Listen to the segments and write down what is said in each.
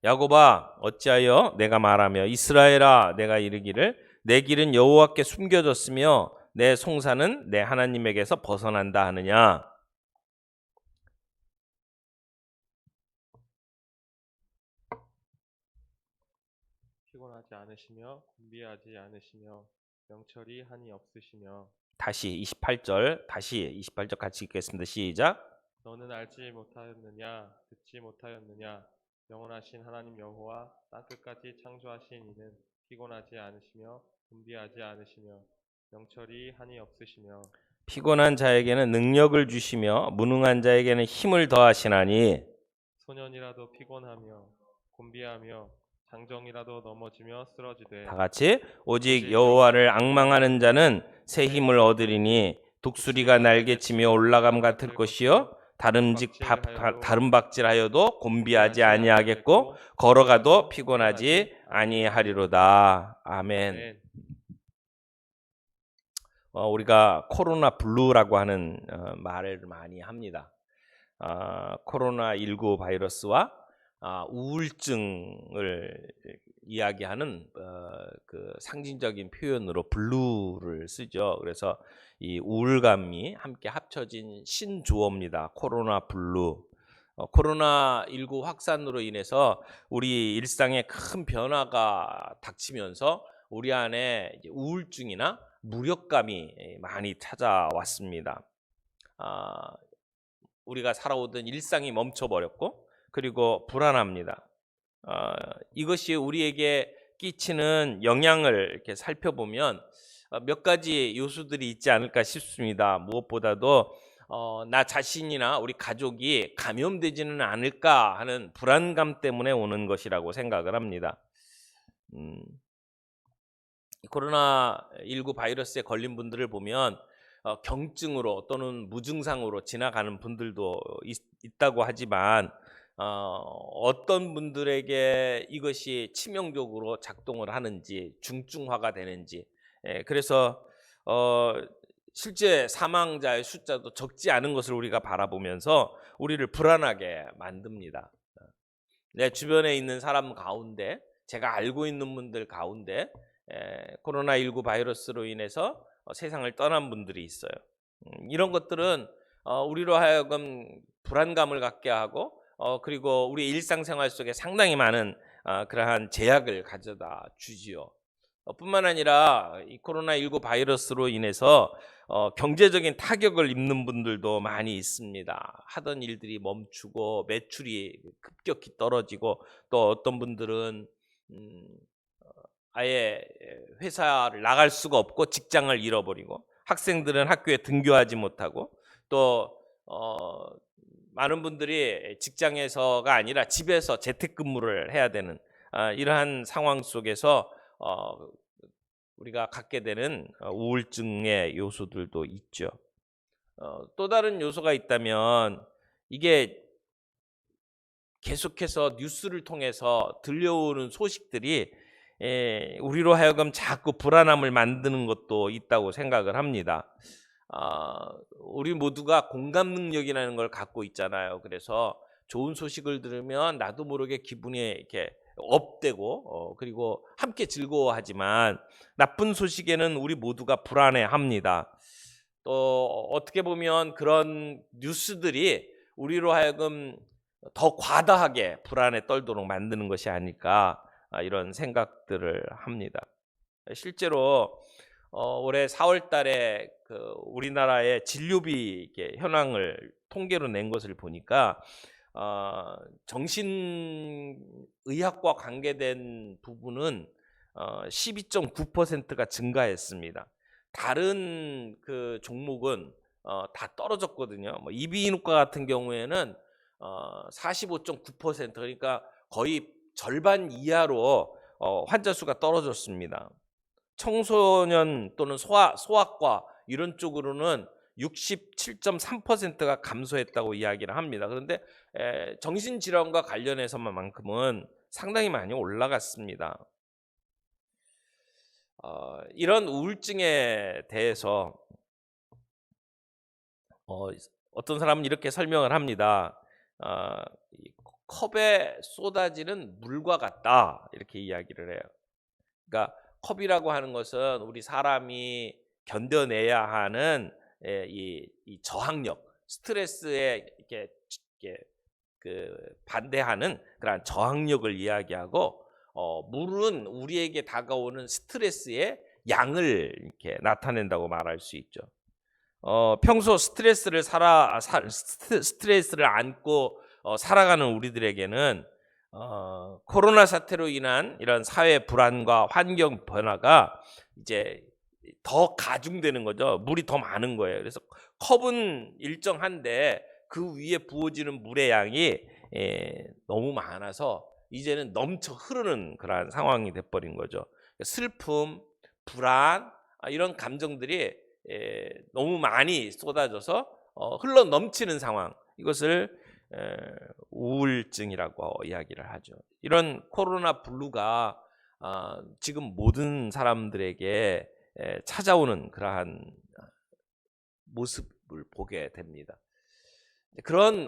야곱아 어찌하여 내가 말하며 이스라엘아 내가 이르기를 내 길은 여호와께 숨겨졌으며 내 송사는 내 하나님에게서 벗어난다 하느냐. 피곤하지 않으시며 곤비하지 않으시며 명철이 한이 없으시며 다시 28절 같이 읽겠습니다. 시작. 너는 알지 못하였느냐 듣지 못하였느냐 영원하신 하나님 여호와 땅끝까지 창조하신 이는 피곤하지 않으시며 곤비하지 않으시며 명철이 한이 없으시며 피곤한 자에게는 능력을 주시며 무능한 자에게는 힘을 더하시나니 소년이라도 피곤하며 곤비하며 장정이라도 넘어지며 쓰러지되 다 같이 오직 여호와를 앙망하는 자는 새 힘을 얻으리니 독수리가 날개치며 올라감 같을 것이요 다름박질하여도 곤비하지 아니하겠고 걸어가도 피곤하지 아니하리로다. 아멘. 우리가 코로나 블루라고 하는 말을 많이 합니다. 코로나19 바이러스와 우울증을 이야기하는 그 상징적인 표현으로 블루를 쓰죠. 그래서 이 우울감이 함께 합쳐진 신조어입니다. 코로나 블루. 코로나19 확산으로 인해서 우리 일상에 큰 변화가 닥치면서 우리 안에 우울증이나 무력감이 많이 찾아왔습니다. 우리가 살아오던 일상이 멈춰버렸고 그리고 불안합니다. 이것이 우리에게 끼치는 영향을 이렇게 살펴보면 몇 가지 요소들이 있지 않을까 싶습니다. 무엇보다도 나 자신이나 우리 가족이 감염되지는 않을까 하는 불안감 때문에 오는 것이라고 생각을 합니다. 코로나19 바이러스에 걸린 분들을 보면 경증으로 또는 무증상으로 지나가는 분들도 있다고 하지만 어떤 분들에게 이것이 치명적으로 작동을 하는지 중증화가 되는지 그래서 실제 사망자의 숫자도 적지 않은 것을 우리가 바라보면서 우리를 불안하게 만듭니다. 내 주변에 있는 사람 가운데 제가 알고 있는 분들 가운데 코로나19 바이러스로 인해서 세상을 떠난 분들이 있어요. 이런 것들은 우리로 하여금 불안감을 갖게 하고 그리고 우리 일상생활 속에 상당히 많은 그러한 제약을 가져다 주지요. 뿐만 아니라 이 코로나19 바이러스로 인해서 경제적인 타격을 입는 분들도 많이 있습니다. 하던 일들이 멈추고 매출이 급격히 떨어지고 또 어떤 분들은 아예 회사를 나갈 수가 없고 직장을 잃어버리고 학생들은 학교에 등교하지 못하고 또 많은 분들이 직장에서가 아니라 집에서 재택근무를 해야 되는 이러한 상황 속에서 우리가 갖게 되는 우울증의 요소들도 있죠. 또 다른 요소가 있다면 이게 계속해서 뉴스를 통해서 들려오는 소식들이 우리로 하여금 자꾸 불안함을 만드는 것도 있다고 생각을 합니다. 우리 모두가 공감 능력이라는 걸 갖고 있잖아요. 그래서 좋은 소식을 들으면 나도 모르게 기분이 이렇게 업되고 그리고 함께 즐거워하지만 나쁜 소식에는 우리 모두가 불안해합니다. 또 어떻게 보면 그런 뉴스들이 우리로 하여금 더 과다하게 불안에 떨도록 만드는 것이 아닐까 이런 생각들을 합니다. 실제로 올해 4월 달에 그 우리나라의 진료비 현황을 통계로 낸 것을 보니까 정신의학과 관계된 부분은 12.9%가 증가했습니다. 다른 그 종목은 다 떨어졌거든요. 뭐 이비인후과 같은 경우에는 45.9% 그러니까 거의 절반 이하로 환자 수가 떨어졌습니다. 청소년 또는 소아과 이런 쪽으로는 67.3%가 감소했다고 이야기를 합니다. 그런데 정신질환과 관련해서만큼은 상당히 많이 올라갔습니다. 이런 우울증에 대해서 어떤 사람은 이렇게 설명을 합니다. 컵에 쏟아지는 물과 같다 이렇게 이야기를 해요. 그러니까 컵이라고 하는 것은 우리 사람이 견뎌내야 하는 이 저항력, 스트레스에 이렇게 그 반대하는 그러한 저항력을 이야기하고, 물은 우리에게 다가오는 스트레스의 양을 이렇게 나타낸다고 말할 수 있죠. 평소 스트레스를 안고 살아가는 우리들에게는 코로나 사태로 인한 이런 사회 불안과 환경 변화가 이제 더 가중되는 거죠. 물이 더 많은 거예요. 그래서 컵은 일정한데 그 위에 부어지는 물의 양이 너무 많아서 이제는 넘쳐 흐르는 그러한 상황이 돼버린 거죠. 슬픔, 불안, 이런 감정들이 너무 많이 쏟아져서 흘러 넘치는 상황, 이것을 우울증이라고 이야기를 하죠. 이런 코로나 블루가 지금 모든 사람들에게 찾아오는 그러한 모습을 보게 됩니다. 그런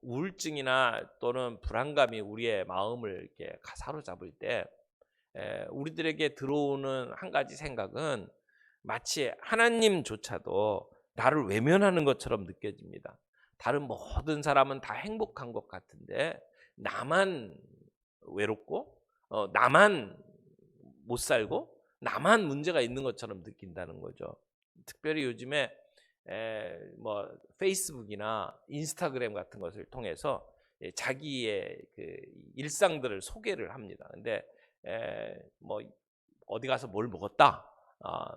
우울증이나 또는 불안감이 우리의 마음을 이렇게 사로잡을 때 우리들에게 들어오는 한 가지 생각은 마치 하나님조차도 나를 외면하는 것처럼 느껴집니다. 다른 모든 사람은 다 행복한 것 같은데 나만 외롭고 나만 못 살고 나만 문제가 있는 것처럼 느낀다는 거죠. 특별히 요즘에 뭐 페이스북이나 인스타그램 같은 것을 통해서 자기의 그 일상들을 소개를 합니다. 근데 뭐 어디 가서 뭘 먹었다,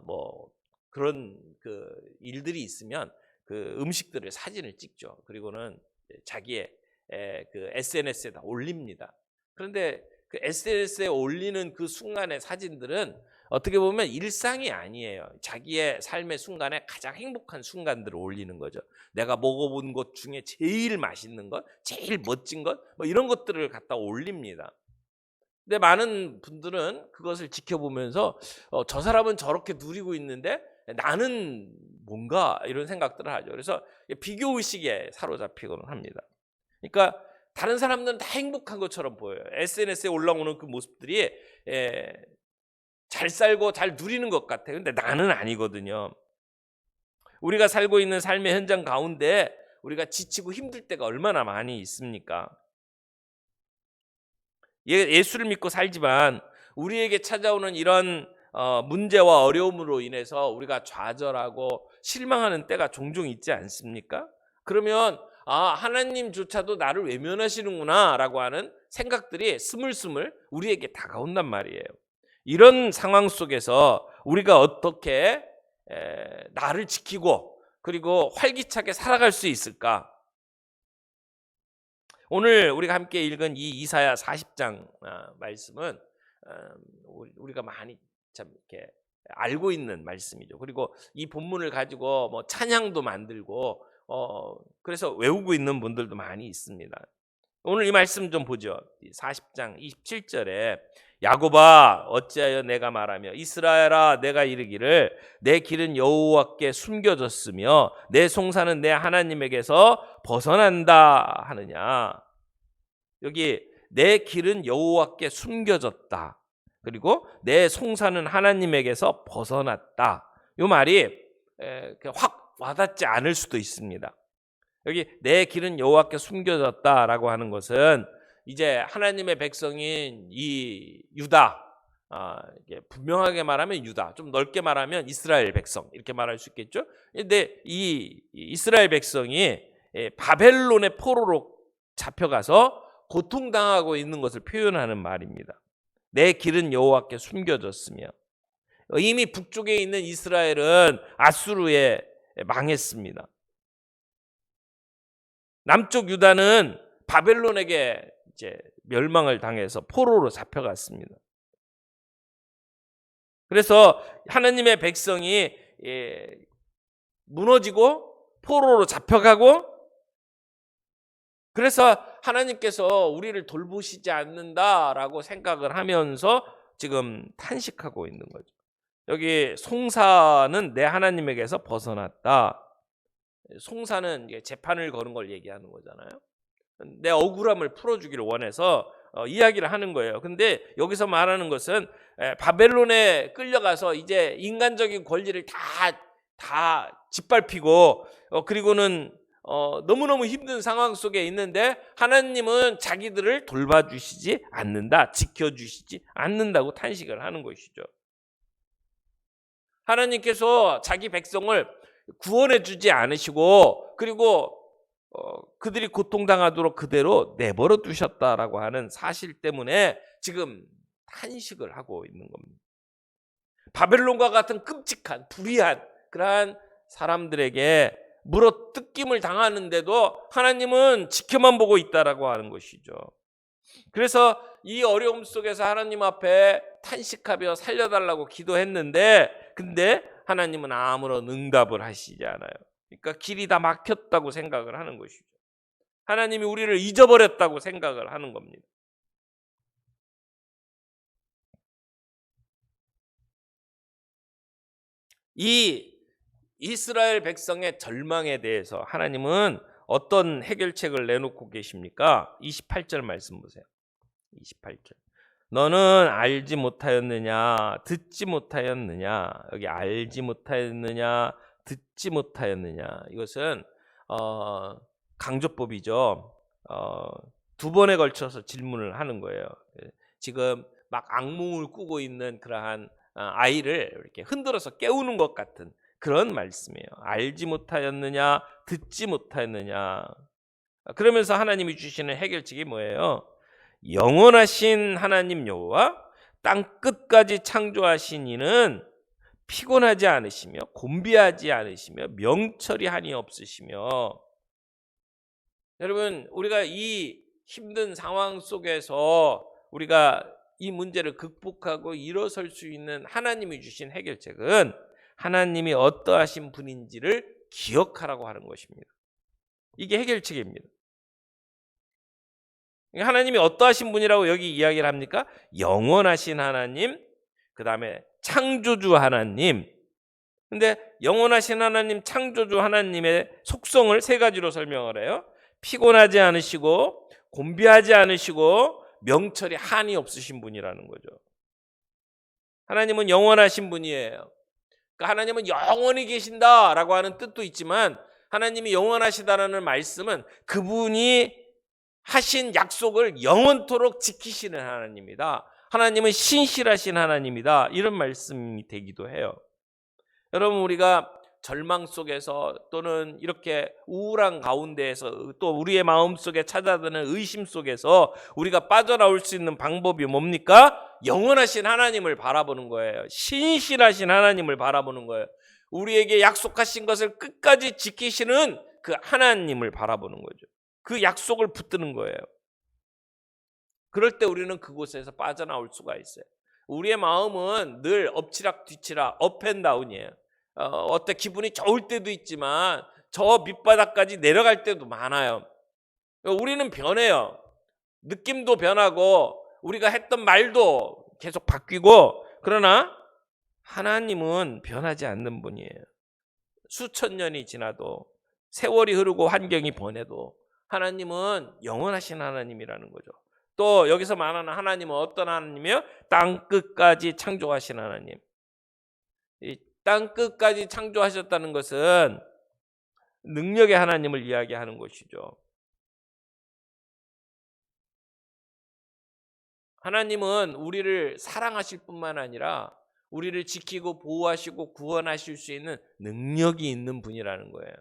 뭐 그런 그 일들이 있으면 그 음식들을 사진을 찍죠. 그리고는 자기의 그 SNS에다 올립니다. 그런데 그 SNS에 올리는 그 순간의 사진들은 어떻게 보면 일상이 아니에요. 자기의 삶의 순간에 가장 행복한 순간들을 올리는 거죠. 내가 먹어본 것 중에 제일 맛있는 것, 제일 멋진 것, 뭐 이런 것들을 갖다 올립니다. 근데 많은 분들은 그것을 지켜보면서 저 사람은 저렇게 누리고 있는데 나는 뭔가 이런 생각들을 하죠. 그래서 비교의식에 사로잡히곤 합니다. 그러니까 다른 사람들은 다 행복한 것처럼 보여요. SNS에 올라오는 그 모습들이 잘 살고 잘 누리는 것 같아요. 근데 나는 아니거든요. 우리가 살고 있는 삶의 현장 가운데 우리가 지치고 힘들 때가 얼마나 많이 있습니까? 예수를 믿고 살지만 우리에게 찾아오는 이런 문제와 어려움으로 인해서 우리가 좌절하고 실망하는 때가 종종 있지 않습니까? 그러면 하나님조차도 나를 외면하시는구나 라고 하는 생각들이 스물스물 우리에게 다가온단 말이에요. 이런 상황 속에서 우리가 어떻게 나를 지키고 그리고 활기차게 살아갈 수 있을까? 오늘 우리가 함께 읽은 이 이사야 40장 말씀은 우리가 많이 참 이렇게 알고 있는 말씀이죠. 그리고 이 본문을 가지고 뭐 찬양도 만들고 그래서 외우고 있는 분들도 많이 있습니다. 오늘 이 말씀 좀 보죠. 40장 27절에 야곱아 어찌하여 내가 말하며 이스라엘아 내가 이르기를 내 길은 여호와께 숨겨졌으며 내 송사는 내 하나님에게서 벗어난다 하느냐. 여기 내 길은 여호와께 숨겨졌다. 그리고 내 송사는 하나님에게서 벗어났다. 이 말이 확 와닿지 않을 수도 있습니다. 여기 내 길은 여호와께 숨겨졌다라고 하는 것은 이제 하나님의 백성인 이 유다, 분명하게 말하면 유다, 좀 넓게 말하면 이스라엘 백성 이렇게 말할 수 있겠죠. 근데 이 이스라엘 백성이 바벨론의 포로로 잡혀가서 고통당하고 있는 것을 표현하는 말입니다. 내 길은 여호와께 숨겨졌으며 이미 북쪽에 있는 이스라엘은 아수르에 망했습니다. 남쪽 유다는 바벨론에게 이제 멸망을 당해서 포로로 잡혀갔습니다. 그래서 하나님의 백성이 무너지고 포로로 잡혀가고 그래서 하나님께서 우리를 돌보시지 않는다라고 생각을 하면서 지금 탄식하고 있는 거죠. 여기 송사는 내 하나님에게서 벗어났다. 송사는 재판을 거는 걸 얘기하는 거잖아요. 내 억울함을 풀어주기를 원해서 이야기를 하는 거예요. 근데 여기서 말하는 것은 바벨론에 끌려가서 이제 인간적인 권리를 다 짓밟히고 그리고는 너무너무 힘든 상황 속에 있는데 하나님은 자기들을 돌봐주시지 않는다, 지켜주시지 않는다고 탄식을 하는 것이죠. 하나님께서 자기 백성을 구원해 주지 않으시고 그리고 그들이 고통당하도록 그대로 내버려 두셨다라고 하는 사실 때문에 지금 탄식을 하고 있는 겁니다. 바벨론과 같은 끔찍한 불의한 그러한 사람들에게 물어 뜯김을 당하는데도 하나님은 지켜만 보고 있다라고 하는 것이죠. 그래서 이 어려움 속에서 하나님 앞에 탄식하며 살려달라고 기도했는데 근데 하나님은 아무런 응답을 하시지 않아요. 그러니까 길이 다 막혔다고 생각을 하는 것이죠. 하나님이 우리를 잊어버렸다고 생각을 하는 겁니다. 이 이스라엘 백성의 절망에 대해서 하나님은 어떤 해결책을 내놓고 계십니까? 28절 말씀 보세요. 28절. 너는 알지 못하였느냐, 듣지 못하였느냐. 여기 알지 못하였느냐, 듣지 못하였느냐. 이것은 강조법이죠. 두 번에 걸쳐서 질문을 하는 거예요. 지금 막 악몽을 꾸고 있는 그러한 아이를 이렇게 흔들어서 깨우는 것 같은 그런 말씀이에요. 알지 못하였느냐, 듣지 못하였느냐. 그러면서 하나님이 주시는 해결책이 뭐예요? 영원하신 하나님 여호와 땅 끝까지 창조하신 이는 피곤하지 않으시며 곤비하지 않으시며 명철이 한이 없으시며. 여러분, 우리가 이 힘든 상황 속에서 우리가 이 문제를 극복하고 일어설 수 있는 하나님이 주신 해결책은 하나님이 어떠하신 분인지를 기억하라고 하는 것입니다. 이게 해결책입니다. 하나님이 어떠하신 분이라고 여기 이야기를 합니까? 영원하신 하나님, 그 다음에 창조주 하나님. 근데 영원하신 하나님, 창조주 하나님의 속성을 세 가지로 설명을 해요. 피곤하지 않으시고 곤비하지 않으시고 명철이 한이 없으신 분이라는 거죠. 하나님은 영원하신 분이에요. 그러니까 하나님은 영원히 계신다라고 하는 뜻도 있지만 하나님이 영원하시다라는 말씀은 그분이 하신 약속을 영원토록 지키시는 하나님이다. 하나님은 신실하신 하나님이다. 이런 말씀이 되기도 해요. 여러분, 우리가 절망 속에서 또는 이렇게 우울한 가운데에서 또 우리의 마음속에 찾아드는 의심 속에서 우리가 빠져나올 수 있는 방법이 뭡니까? 영원하신 하나님을 바라보는 거예요. 신실하신 하나님을 바라보는 거예요. 우리에게 약속하신 것을 끝까지 지키시는 그 하나님을 바라보는 거죠. 그 약속을 붙드는 거예요. 그럴 때 우리는 그곳에서 빠져나올 수가 있어요. 우리의 마음은 늘 엎치락 뒤치락 업앤다운이에요. 어때 기분이 좋을 때도 있지만 저 밑바닥까지 내려갈 때도 많아요. 우리는 변해요. 느낌도 변하고 우리가 했던 말도 계속 바뀌고, 그러나 하나님은 변하지 않는 분이에요. 수천 년이 지나도 세월이 흐르고 환경이 변해도 하나님은 영원하신 하나님이라는 거죠. 또 여기서 말하는 하나님은 어떤 하나님이요? 땅 끝까지 창조하신 하나님. 이 땅 끝까지 창조하셨다는 것은 능력의 하나님을 이야기하는 것이죠. 하나님은 우리를 사랑하실 뿐만 아니라 우리를 지키고 보호하시고 구원하실 수 있는 능력이 있는 분이라는 거예요.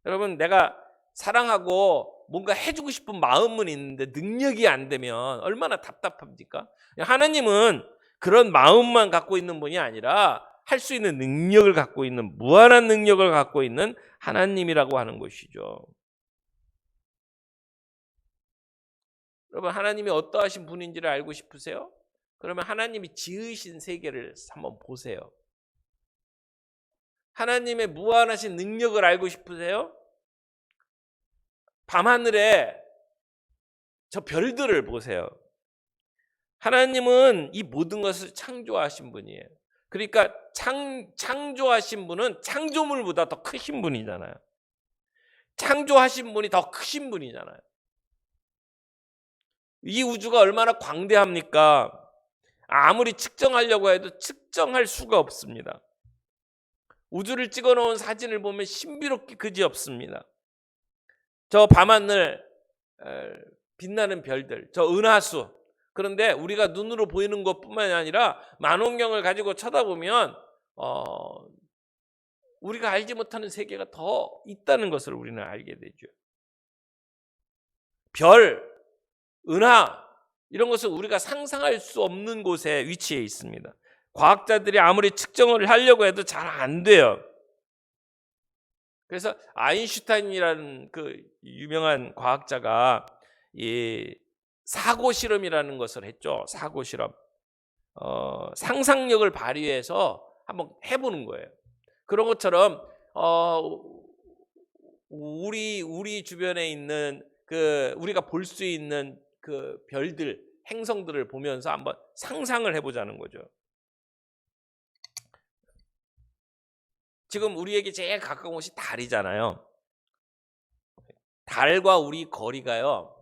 여러분, 내가 사랑하고 뭔가 해주고 싶은 마음은 있는데 능력이 안 되면 얼마나 답답합니까? 하나님은 그런 마음만 갖고 있는 분이 아니라 할 수 있는 능력을 갖고 있는, 무한한 능력을 갖고 있는 하나님이라고 하는 것이죠. 여러분, 하나님이 어떠하신 분인지를 알고 싶으세요? 그러면 하나님이 지으신 세계를 한번 보세요. 하나님의 무한하신 능력을 알고 싶으세요? 밤하늘에 저 별들을 보세요. 하나님은 이 모든 것을 창조하신 분이에요. 그러니까 창조하신 분은 창조물보다 더 크신 분이잖아요. 창조하신 분이 더 크신 분이잖아요. 이 우주가 얼마나 광대합니까? 아무리 측정하려고 해도 측정할 수가 없습니다. 우주를 찍어놓은 사진을 보면 신비롭기 그지없습니다. 저 밤하늘 빛나는 별들, 저 은하수. 그런데 우리가 눈으로 보이는 것뿐만이 아니라 만원경을 가지고 쳐다보면 우리가 알지 못하는 세계가 더 있다는 것을 우리는 알게 되죠. 별, 은하 이런 것은 우리가 상상할 수 없는 곳에 위치해 있습니다. 과학자들이 아무리 측정을 하려고 해도 잘 안 돼요. 그래서 아인슈타인이라는 그 유명한 과학자가 이 사고 실험이라는 것을 했죠. 사고 실험. 상상력을 발휘해서 한번 해보는 거예요. 그런 것처럼 우리 주변에 있는 그 우리가 볼 수 있는 그 별들, 행성들을 보면서 한번 상상을 해보자는 거죠. 지금 우리에게 제일 가까운 곳이 달이잖아요. 달과 우리 거리가요.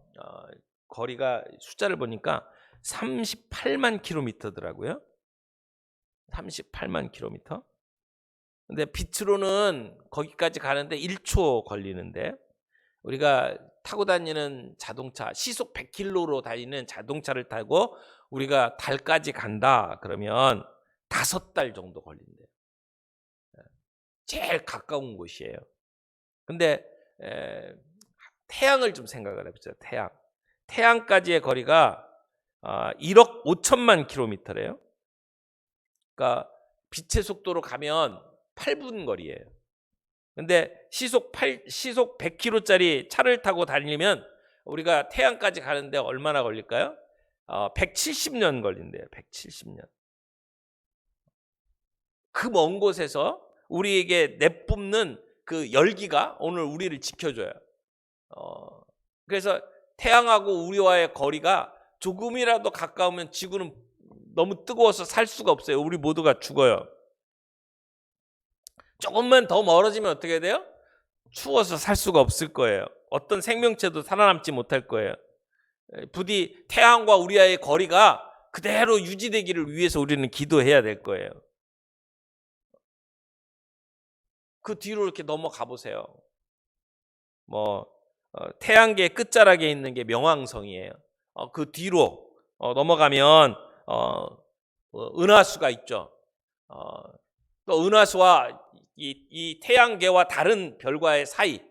거리가 숫자를 보니까 38만 킬로미터더라고요. 38만 킬로미터. 근데 빛으로는 거기까지 가는데 1초 걸리는데 우리가 타고 다니는 자동차, 시속 100km로 달리는 자동차를 타고 우리가 달까지 간다 그러면 5달 정도 걸린대요. 제일 가까운 곳이에요. 근데 태양을 좀 생각을 해보세요. 태양까지의 거리가 1억 5천만 킬로미터래요. 그러니까 빛의 속도로 가면 8분 거리예요. 근데 시속 100km짜리 차를 타고 다니면 우리가 태양까지 가는데 얼마나 걸릴까요? 170년 걸린대요. 170년. 그 먼 곳에서 우리에게 내뿜는 그 열기가 오늘 우리를 지켜줘요. 그래서 태양하고 우리와의 거리가 조금이라도 가까우면 지구는 너무 뜨거워서 살 수가 없어요. 우리 모두가 죽어요. 조금만 더 멀어지면 어떻게 돼요? 추워서 살 수가 없을 거예요. 어떤 생명체도 살아남지 못할 거예요. 부디 태양과 우리와의 거리가 그대로 유지되기를 위해서 우리는 기도해야 될 거예요. 그 뒤로 이렇게 넘어가 보세요. 태양계 끝자락에 있는 게 명왕성이에요. 그 뒤로 넘어가면 은하수가 있죠. 또 은하수와 이 태양계와 다른 별과의 사이,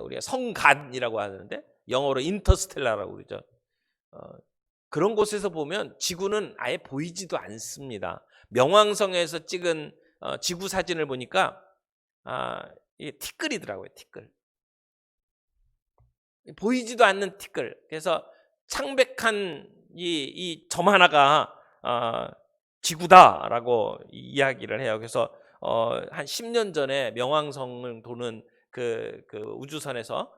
우리가 성간이라고 하는데 영어로 인터스텔라라고 그러죠. 그런 곳에서 보면 지구는 아예 보이지도 않습니다. 명왕성에서 찍은 지구 사진을 보니까 이게 티끌이더라고요. 티끌. 보이지도 않는 티끌. 그래서 창백한 이 점 하나가 지구다라고 이야기를 해요. 그래서 한 10년 전에 명왕성을 도는 그 우주선에서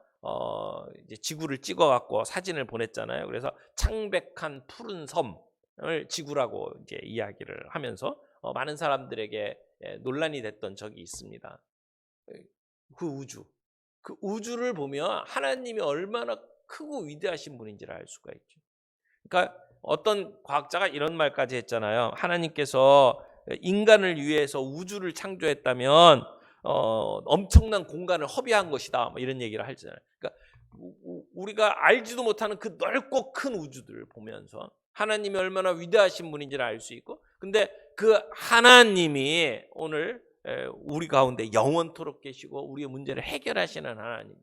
이제 지구를 찍어갖고 사진을 보냈잖아요. 그래서 창백한 푸른 섬을 지구라고 이제 이야기를 하면서 많은 사람들에게 논란이 됐던 적이 있습니다. 그 우주를 보면 하나님이 얼마나 크고 위대하신 분인지를 알 수가 있죠. 그러니까 어떤 과학자가 이런 말까지 했잖아요. 하나님께서 인간을 위해서 우주를 창조했다면 엄청난 공간을 허비한 것이다. 뭐 이런 얘기를 하잖아요. 그러니까 우리가 알지도 못하는 그 넓고 큰 우주들을 보면서 하나님이 얼마나 위대하신 분인지를 알 수 있고, 근데 그 하나님이 오늘 우리 가운데 영원토록 계시고 우리의 문제를 해결하시는 하나님,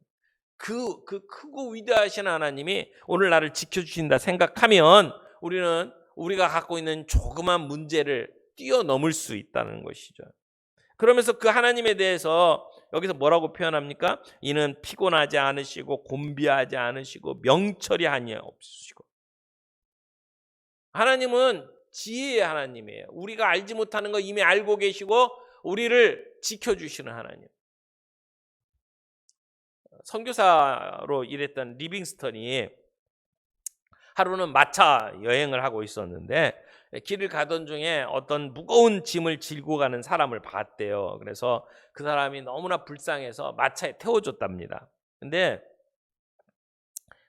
그 크고 위대하신 하나님이 오늘 나를 지켜주신다 생각하면 우리는 우리가 갖고 있는 조그만 문제를 뛰어넘을 수 있다는 것이죠. 그러면서 그 하나님에 대해서 여기서 뭐라고 표현합니까? 이는 피곤하지 않으시고 곤비하지 않으시고 명철이 하니 없으시고. 하나님은 지혜의 하나님이에요. 우리가 알지 못하는 거 이미 알고 계시고 우리를 지켜주시는 하나님. 선교사로 일했던 리빙스턴이 하루는 마차 여행을 하고 있었는데 길을 가던 중에 어떤 무거운 짐을 지고 가는 사람을 봤대요. 그래서 그 사람이 너무나 불쌍해서 마차에 태워줬답니다. 근데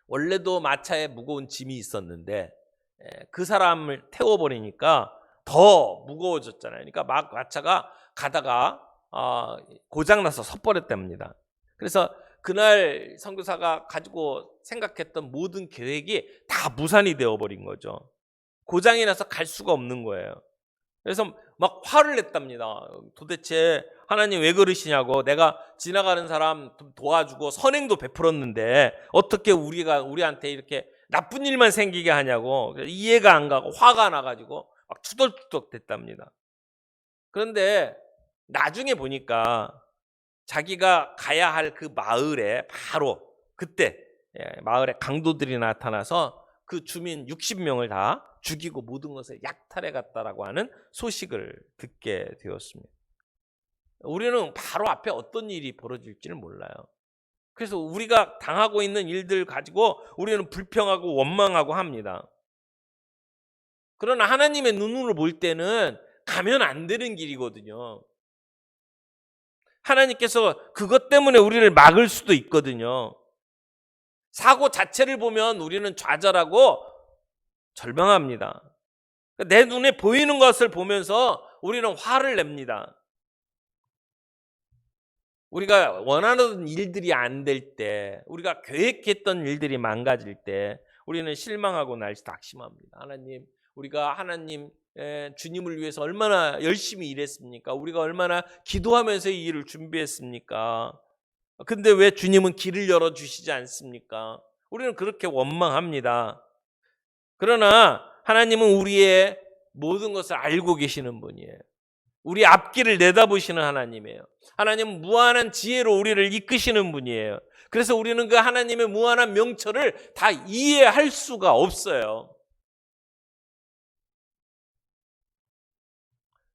원래도 마차에 무거운 짐이 있었는데 그 사람을 태워버리니까 더 무거워졌잖아요. 그러니까 막 마차가 가다가 고장나서 섰버렸답니다. 그래서 그날 선교사가 가지고 생각했던 모든 계획이 다 무산이 되어버린 거죠. 고장이 나서 갈 수가 없는 거예요. 그래서 막 화를 냈답니다. 도대체 하나님 왜 그러시냐고, 내가 지나가는 사람 도와주고 선행도 베풀었는데 어떻게 우리한테 이렇게 나쁜 일만 생기게 하냐고 이해가 안 가고 화가 나가지고 막 투덜투덜 됐답니다. 그런데 나중에 보니까 자기가 가야 할 그 마을에 바로 그때 마을에 강도들이 나타나서 그 주민 60명을 다 죽이고 모든 것을 약탈해 갔다라고 하는 소식을 듣게 되었습니다. 우리는 바로 앞에 어떤 일이 벌어질지를 몰라요. 그래서 우리가 당하고 있는 일들 가지고 우리는 불평하고 원망하고 합니다. 그러나 하나님의 눈으로 볼 때는 가면 안 되는 길이거든요. 하나님께서 그것 때문에 우리를 막을 수도 있거든요. 사고 자체를 보면 우리는 좌절하고 절망합니다. 내 눈에 보이는 것을 보면서 우리는 화를 냅니다. 우리가 원하는 일들이 안 될 때, 우리가 계획했던 일들이 망가질 때 우리는 실망하고 낙심합니다. 하나님, 우리가 주님을 위해서 얼마나 열심히 일했습니까? 우리가 얼마나 기도하면서 이 일을 준비했습니까? 근데 왜 주님은 길을 열어주시지 않습니까? 우리는 그렇게 원망합니다. 그러나 하나님은 우리의 모든 것을 알고 계시는 분이에요. 우리 앞길을 내다보시는 하나님이에요. 하나님은 무한한 지혜로 우리를 이끄시는 분이에요. 그래서 우리는 그 하나님의 무한한 명철을 다 이해할 수가 없어요.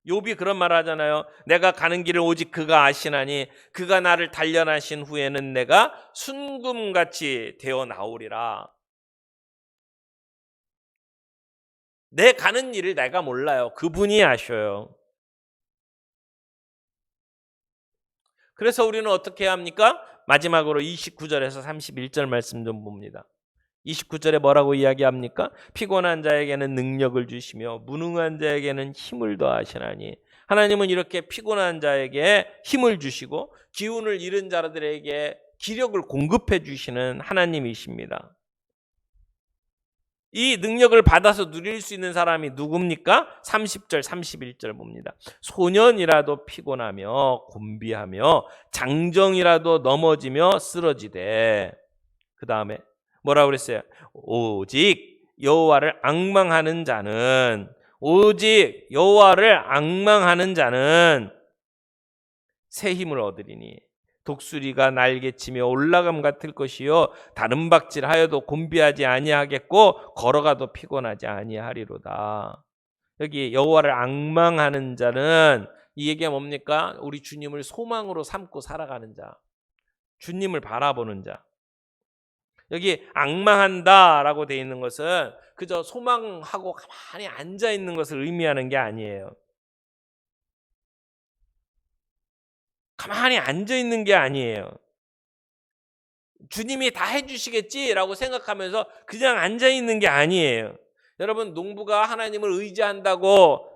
욥이 그런 말 하잖아요. 내가 가는 길을 오직 그가 아시나니 그가 나를 단련하신 후에는 내가 순금같이 되어 나오리라. 내 가는 일을 내가 몰라요. 그분이 아셔요. 그래서 우리는 어떻게 해야 합니까? 마지막으로 29절에서 31절 말씀 좀 봅니다. 29절에 뭐라고 이야기합니까? 피곤한 자에게는 능력을 주시며 무능한 자에게는 힘을 더하시나니. 하나님은 이렇게 피곤한 자에게 힘을 주시고 기운을 잃은 자들에게 기력을 공급해 주시는 하나님이십니다. 이 능력을 받아서 누릴 수 있는 사람이 누굽니까? 30절 31절 봅니다. 소년이라도 피곤하며 곤비하며 장정이라도 넘어지며 쓰러지되, 그 다음에 뭐라고 그랬어요? 오직 여호와를 앙망하는 자는 새 힘을 얻으리니 독수리가 날개치며 올라감 같을 것이요 다른 박질하여도 곤비하지 아니하겠고 걸어가도 피곤하지 아니하리로다. 여기 여호와를 앙망하는 자는 이 얘기가 뭡니까? 우리 주님을 소망으로 삼고 살아가는 자, 주님을 바라보는 자. 여기 앙망한다라고 되어 있는 것은 그저 소망하고 가만히 앉아 있는 것을 의미하는 게 아니에요. 가만히 앉아 있는 게 아니에요. 주님이 다 해주시겠지라고 생각하면서 그냥 앉아 있는 게 아니에요. 여러분, 농부가 하나님을 의지한다고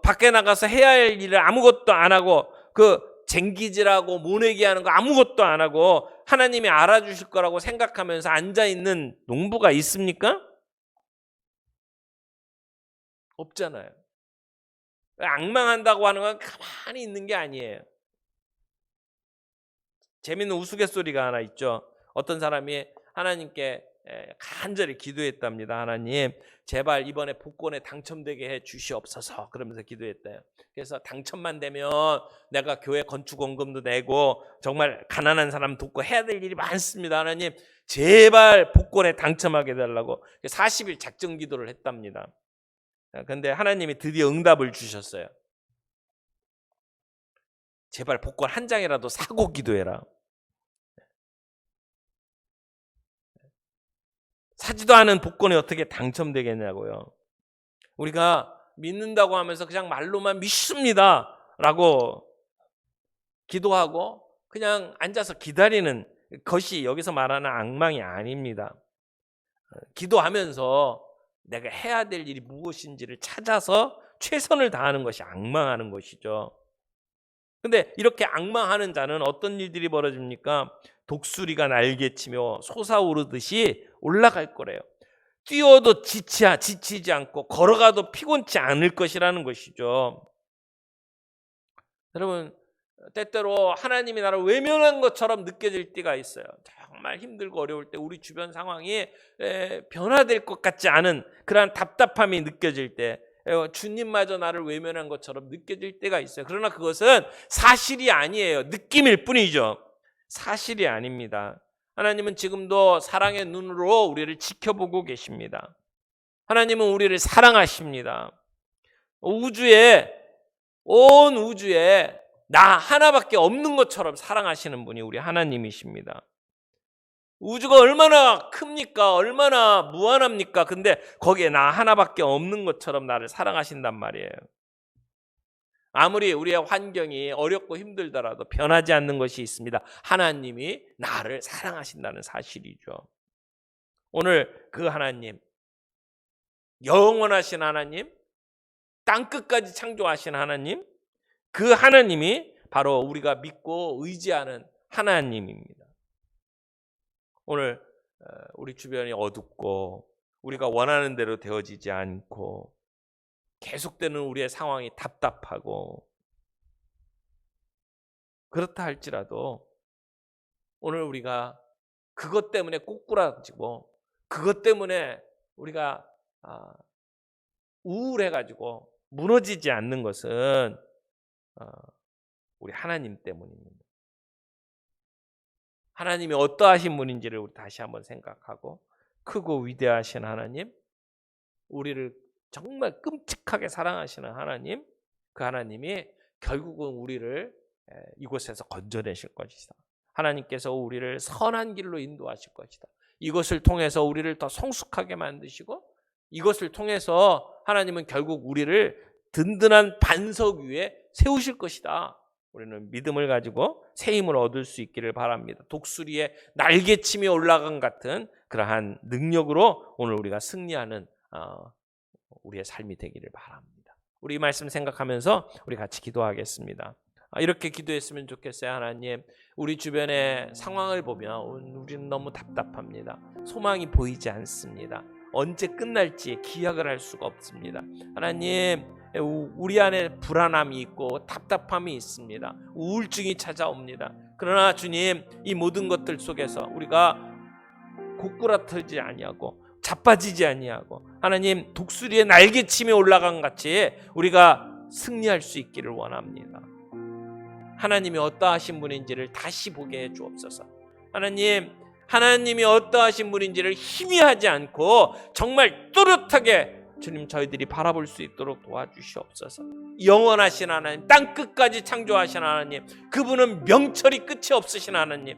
밖에 나가서 해야 할 일을 아무것도 안 하고 그 쟁기질하고 모내기 하는 거 아무것도 안 하고 하나님이 알아주실 거라고 생각하면서 앉아 있는 농부가 있습니까? 없잖아요. 앙망한다고 하는 건 가만히 있는 게 아니에요. 재밌는 우스갯소리가 하나 있죠. 어떤 사람이 하나님께 간절히 기도했답니다. 하나님, 제발 이번에 복권에 당첨되게 해 주시옵소서. 그러면서 기도했대요. 그래서 당첨만 되면 내가 교회 건축원금도 내고 정말 가난한 사람 돕고 해야 될 일이 많습니다. 하나님, 제발 복권에 당첨하게 해달라고 40일 작정 기도를 했답니다. 그런데 하나님이 드디어 응답을 주셨어요. 제발 복권 한 장이라도 사고 기도해라. 사지도 않은 복권이 어떻게 당첨되겠냐고요. 우리가 믿는다고 하면서 그냥 말로만 믿습니다 라고 기도하고 그냥 앉아서 기다리는 것이 여기서 말하는 앙망이 아닙니다. 기도하면서 내가 해야 될 일이 무엇인지를 찾아서 최선을 다하는 것이 앙망하는 것이죠. 근데 이렇게 앙망하는 자는 어떤 일들이 벌어집니까? 독수리가 날개치며 솟아오르듯이 올라갈 거래요. 뛰어도 지치지 않고 걸어가도 피곤치 않을 것이라는 것이죠. 여러분, 때때로 하나님이 나를 외면한 것처럼 느껴질 때가 있어요. 정말 힘들고 어려울 때 우리 주변 상황이 변화될 것 같지 않은 그러한 답답함이 느껴질 때, 주님마저 나를 외면한 것처럼 느껴질 때가 있어요. 그러나 그것은 사실이 아니에요. 느낌일 뿐이죠. 사실이 아닙니다. 하나님은 지금도 사랑의 눈으로 우리를 지켜보고 계십니다. 하나님은 우리를 사랑하십니다. 온 우주에 나 하나밖에 없는 것처럼 사랑하시는 분이 우리 하나님이십니다. 우주가 얼마나 큽니까? 얼마나 무한합니까? 근데 거기에 나 하나밖에 없는 것처럼 나를 사랑하신단 말이에요. 아무리 우리의 환경이 어렵고 힘들더라도 변하지 않는 것이 있습니다. 하나님이 나를 사랑하신다는 사실이죠. 오늘 그 하나님, 영원하신 하나님, 땅끝까지 창조하신 하나님, 그 하나님이 바로 우리가 믿고 의지하는 하나님입니다. 오늘 우리 주변이 어둡고 우리가 원하는 대로 되어지지 않고 계속되는 우리의 상황이 답답하고 그렇다 할지라도 오늘 우리가 그것 때문에 꼬꾸라지고 그것 때문에 우리가 우울해가지고 무너지지 않는 것은 우리 하나님 때문입니다. 하나님이 어떠하신 분인지를 우리 다시 한번 생각하고, 크고 위대하신 하나님, 우리를 정말 끔찍하게 사랑하시는 하나님, 그 하나님이 결국은 우리를 이곳에서 건져내실 것이다. 하나님께서 우리를 선한 길로 인도하실 것이다. 이것을 통해서 우리를 더 성숙하게 만드시고, 이것을 통해서 하나님은 결국 우리를 든든한 반석 위에 세우실 것이다. 우리는 믿음을 가지고 새 힘을 얻을 수 있기를 바랍니다. 독수리의 날개침이 올라간 같은 그러한 능력으로 오늘 우리가 승리하는 우리의 삶이 되기를 바랍니다. 우리 이 말씀 생각하면서 우리 같이 기도하겠습니다. 이렇게 기도했으면 좋겠어요. 하나님, 우리 주변의 상황을 보면 우리는 너무 답답합니다. 소망이 보이지 않습니다. 언제 끝날지 기약을 할 수가 없습니다. 하나님, 우리 안에 불안함이 있고 답답함이 있습니다. 우울증이 찾아옵니다. 그러나 주님, 이 모든 것들 속에서 우리가 고꾸라트지 아니하고 자빠지지 아니하고 하나님, 독수리의 날개침에 올라간 같이 우리가 승리할 수 있기를 원합니다. 하나님이 어떠하신 분인지를 다시 보게 해 주옵소서. 하나님이 어떠하신 분인지를 희미하지 않고 정말 뚜렷하게 주님 저희들이 바라볼 수 있도록 도와주시옵소서. 영원하신 하나님, 땅끝까지 창조하신 하나님, 그분은 명철이 끝이 없으신 하나님,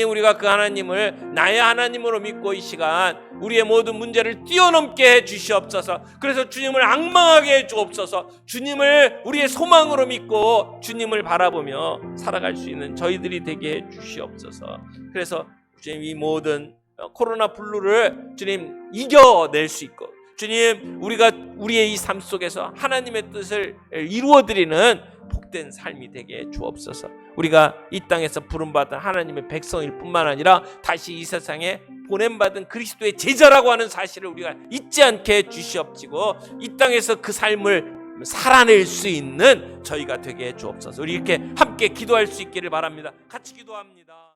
우리가 그 하나님을 나의 하나님으로 믿고 이 시간 우리의 모든 문제를 뛰어넘게 해 주시옵소서. 그래서 주님을 앙망하게 해 주옵소서. 주님을 우리의 소망으로 믿고 주님을 바라보며 살아갈 수 있는 저희들이 되게 해 주시옵소서. 그래서 주님, 이 모든 코로나 블루를 주님 이겨낼 수 있고, 주님, 우리가 우리의 이 삶 속에서 하나님의 뜻을 이루어드리는 복된 삶이 되게 해 주옵소서. 우리가 이 땅에서 부름받은 하나님의 백성일 뿐만 아니라 다시 이 세상에 보냄받은 그리스도의 제자라고 하는 사실을 우리가 잊지 않게 해 주시옵시고, 이 땅에서 그 삶을 살아낼 수 있는 저희가 되게 해 주옵소서. 우리 이렇게 함께 기도할 수 있기를 바랍니다. 같이 기도합니다.